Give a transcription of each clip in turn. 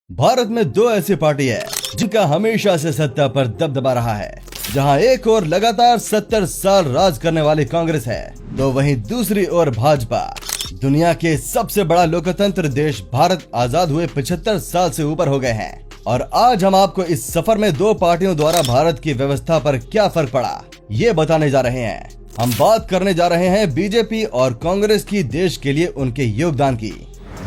भारत में दो ऐसी पार्टी है जिनका हमेशा से सत्ता पर दबदबा रहा है। जहां एक ओर लगातार 70 साल राज करने वाली कांग्रेस है, तो वहीं दूसरी ओर भाजपा। दुनिया के सबसे बड़ा लोकतंत्र देश भारत आजाद हुए 75 साल से ऊपर हो गए हैं, और आज हम आपको इस सफर में दो पार्टियों द्वारा भारत की व्यवस्था पर क्या फर्क पड़ा, ये बताने जा रहे हैं। हम बात करने जा रहे हैं बीजेपी और कांग्रेस की देश के लिए उनके योगदान की।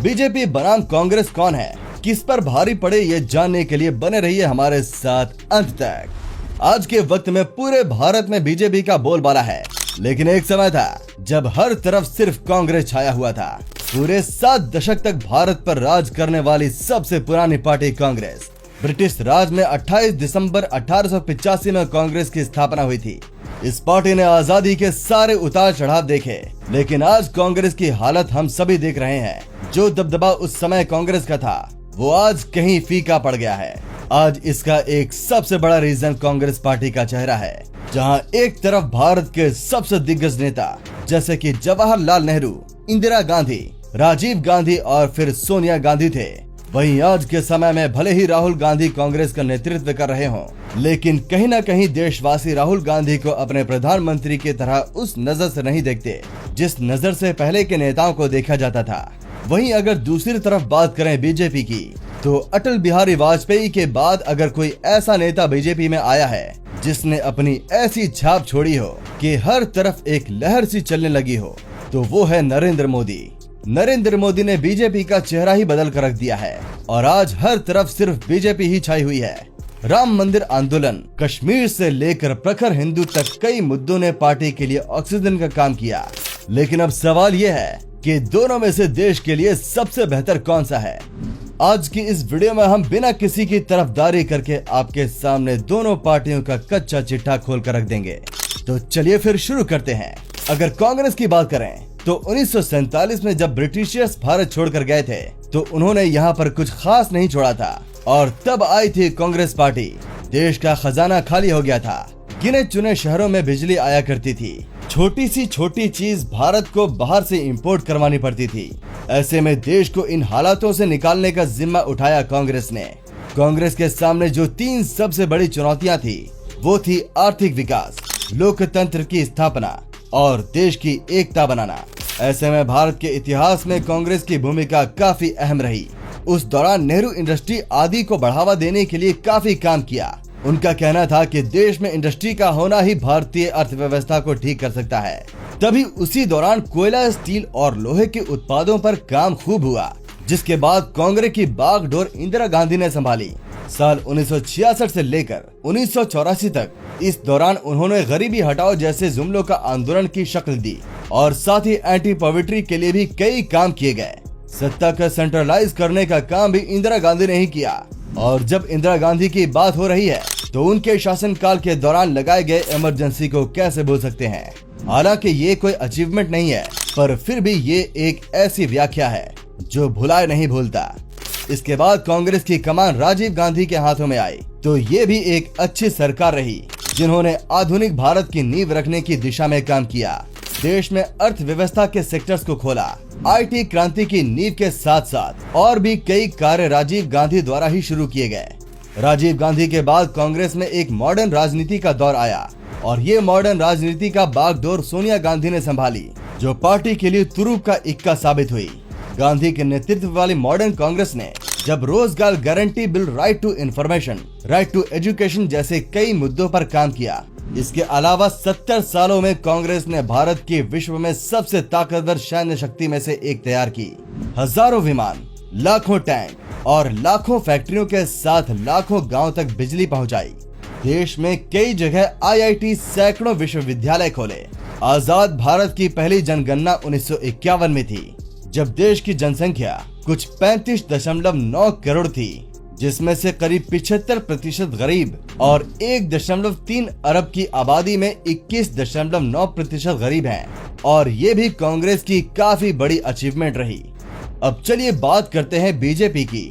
बीजेपी बनाम कांग्रेस कौन है, किस पर भारी पड़े, ये जानने के लिए बने रहिए हमारे साथ अंत तक। आज के वक्त में पूरे भारत में बीजेपी का बोलबाला है, लेकिन एक समय था जब हर तरफ सिर्फ कांग्रेस छाया हुआ था। पूरे 7 दशक तक भारत पर राज करने वाली सबसे पुरानी पार्टी कांग्रेस। ब्रिटिश राज में 28 दिसंबर 1885 में कांग्रेस की स्थापना हुई थी। इस पार्टी ने आजादी के सारे उतार चढ़ाव देखे, लेकिन आज कांग्रेस की हालत हम सभी देख रहे हैं। जो दबदबा उस समय कांग्रेस का था, वो आज कहीं फीका पड़ गया है। आज इसका एक सबसे बड़ा रीजन कांग्रेस पार्टी का चेहरा है, जहां एक तरफ भारत के सबसे दिग्गज नेता जैसे कि जवाहरलाल नेहरू, इंदिरा गांधी, राजीव गांधी और फिर सोनिया गांधी थे, वहीं आज के समय में भले ही राहुल गांधी कांग्रेस का नेतृत्व कर रहे हों, लेकिन कहीं न कहीं देशवासी राहुल गांधी को अपने प्रधानमंत्री की तरह उस नजर से नहीं देखते जिस नजर से पहले के नेताओं को देखा जाता था। वहीं अगर दूसरी तरफ बात करें बीजेपी की, तो अटल बिहारी वाजपेयी के बाद अगर कोई ऐसा नेता बीजेपी में आया है जिसने अपनी ऐसी छाप छोड़ी हो कि हर तरफ एक लहर सी चलने लगी हो, तो वो है नरेंद्र मोदी। नरेंद्र मोदी ने बीजेपी का चेहरा ही बदल कर रख दिया है, और आज हर तरफ सिर्फ बीजेपी ही छाई हुई है। राम मंदिर आंदोलन, कश्मीर से लेकर प्रखर हिंदू तक कई मुद्दों ने पार्टी के लिए ऑक्सीजन का काम किया। लेकिन अब सवाल ये है कि दोनों में से देश के लिए सबसे बेहतर कौन सा है। आज की इस वीडियो में हम बिना किसी की तरफदारी करके आपके सामने दोनों पार्टियों का कच्चा चिट्ठा खोल कर रख देंगे। तो चलिए फिर शुरू करते हैं। अगर कांग्रेस की बात करें, तो 1947 में जब ब्रिटिशर्स भारत छोड़कर गए थे, तो उन्होंने यहाँ पर कुछ खास नहीं छोड़ा था, और तब आई थी कांग्रेस पार्टी। देश का खजाना खाली हो गया था, गिने चुने शहरों में बिजली आया करती थी, छोटी सी छोटी चीज भारत को बाहर से इंपोर्ट करवानी पड़ती थी। ऐसे में देश को इन हालातों से निकालने का जिम्मा उठाया कांग्रेस ने। कांग्रेस के सामने जो 3 सबसे बड़ी चुनौतियां थी, वो थी आर्थिक विकास, लोकतंत्र की स्थापना और देश की एकता बनाना। ऐसे में भारत के इतिहास में कांग्रेस की भूमिका काफी अहम रही। उस दौरान नेहरू इंडस्ट्री आदि को बढ़ावा देने के लिए काफी काम किया। उनका कहना था कि देश में इंडस्ट्री का होना ही भारतीय अर्थव्यवस्था को ठीक कर सकता है। तभी उसी दौरान कोयला, स्टील और लोहे के उत्पादों पर काम खूब हुआ, जिसके बाद कांग्रेस की बागडोर इंदिरा गांधी ने संभाली। साल 1966 से लेकर 1984 तक इस दौरान उन्होंने गरीबी हटाओ जैसे जुमलों का आंदोलन की शक्ल दी, और साथ ही एंटी पॉवर्टी के लिए भी कई काम किए गए। सत्ता का सेंट्रलाइज करने का काम भी इंदिरा गांधी ने ही किया। और जब इंदिरा गांधी की बात हो रही है, तो उनके शासनकाल के दौरान लगाए गए इमरजेंसी को कैसे भूल सकते हैं। हालांकि ये कोई अचीवमेंट नहीं है, पर फिर भी ये एक ऐसी व्याख्या है जो भुलाए नहीं भूलता। इसके बाद कांग्रेस की कमान राजीव गांधी के हाथों में आई, तो ये भी एक अच्छी सरकार रही, जिन्होंने आधुनिक भारत की नींव रखने की दिशा में काम किया। देश में अर्थव्यवस्था के सेक्टर्स को खोला। IT क्रांति की नींव के साथ साथ और भी कई कार्य राजीव गांधी द्वारा ही शुरू किए गए। राजीव गांधी के बाद कांग्रेस में एक मॉडर्न राजनीति का दौर आया, और ये मॉडर्न राजनीति का बागडोर सोनिया गांधी ने संभाली, जो पार्टी के लिए तुरुप का इक्का साबित हुई। गांधी के नेतृत्व वाली मॉडर्न कांग्रेस ने जब रोजगार guarantee bill, right to information, right to education जैसे कई मुद्दों पर काम किया। इसके अलावा 70 सालों में कांग्रेस ने भारत की विश्व में सबसे ताकतवर सैन्य शक्ति में से एक तैयार की। हजारों विमान, लाखों टैंक और लाखों फैक्ट्रियों के साथ लाखों गांव तक बिजली पहुंचाई। देश में कई जगह IIT, सैकड़ों विश्वविद्यालय खोले। आजाद भारत की पहली जनगणना 1951 में थी, जब देश की जनसंख्या कुछ 35.9 करोड़ थी, जिसमें से करीब 75% गरीब और 1.3 अरब की आबादी में 21.9% गरीब हैं, और ये भी कांग्रेस की काफी बड़ी अचीवमेंट रही। अब चलिए बात करते हैं बीजेपी की।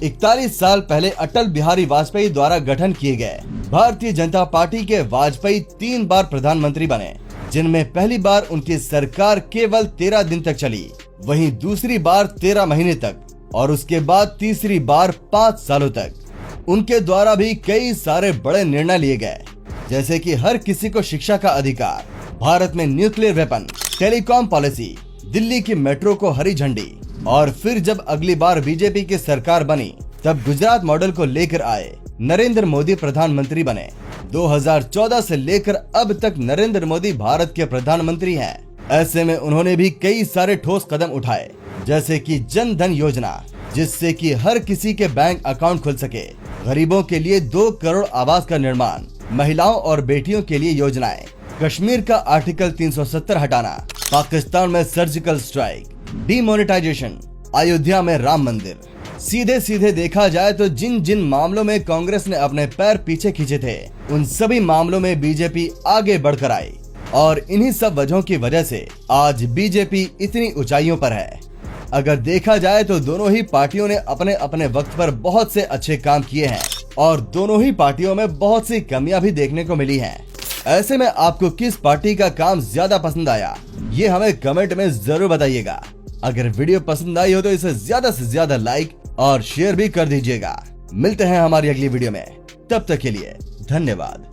41 साल पहले अटल बिहारी वाजपेयी द्वारा गठन किए गए भारतीय जनता पार्टी के वाजपेयी 3 बार प्रधानमंत्री बने, जिनमें पहली बार उनकी सरकार केवल 13 दिन तक चली, वहीं दूसरी बार 13 महीने तक, और उसके बाद तीसरी बार 5 सालों तक। उनके द्वारा भी कई सारे बड़े निर्णय लिए गए, जैसे कि हर किसी को शिक्षा का अधिकार, भारत में nuclear weapon, telecom policy, Delhi की मेट्रो को हरी झंडी। और फिर जब अगली बार बीजेपी की सरकार बनी तब गुजरात मॉडल को लेकर आए, नरेंद्र मोदी प्रधानमंत्री बने। 2014 से लेकर अब तक नरेंद्र मोदी भारत के प्रधानमंत्री हैं। ऐसे में उन्होंने भी कई सारे ठोस कदम उठाए, जैसे कि जन धन योजना, जिससे कि हर किसी के बैंक अकाउंट खुल सके, गरीबों के लिए 2 करोड़ आवास का निर्माण, महिलाओं और बेटियों के लिए योजनाएं, कश्मीर का आर्टिकल 370 हटाना, पाकिस्तान में सर्जिकल स्ट्राइक, डीमोनेटाइजेशन, अयोध्या में राम मंदिर। सीधे सीधे देखा जाए तो जिन जिन मामलों में कांग्रेस ने अपने पैर पीछे खींचे थे, उन सभी मामलों में बीजेपी आगे बढ़कर आई और इन्हीं सब वजहों की वजह से आज बीजेपी इतनी ऊंचाइयों पर है। अगर देखा जाए तो दोनों ही पार्टियों ने अपने अपने वक्त पर बहुत से अच्छे काम किए हैं और दोनों ही पार्टियों में बहुत सी कमियां भी देखने को मिली हैं। ऐसे में आपको किस पार्टी का काम ज्यादा पसंद आया, ये हमें कमेंट में जरूर बताइएगा। अगर वीडियो पसंद आई हो तो इसे ज्यादा से ज्यादा लाइक और शेयर भी कर दीजिएगा। मिलते हैं हमारी अगली वीडियो में, तब तक के लिए धन्यवाद।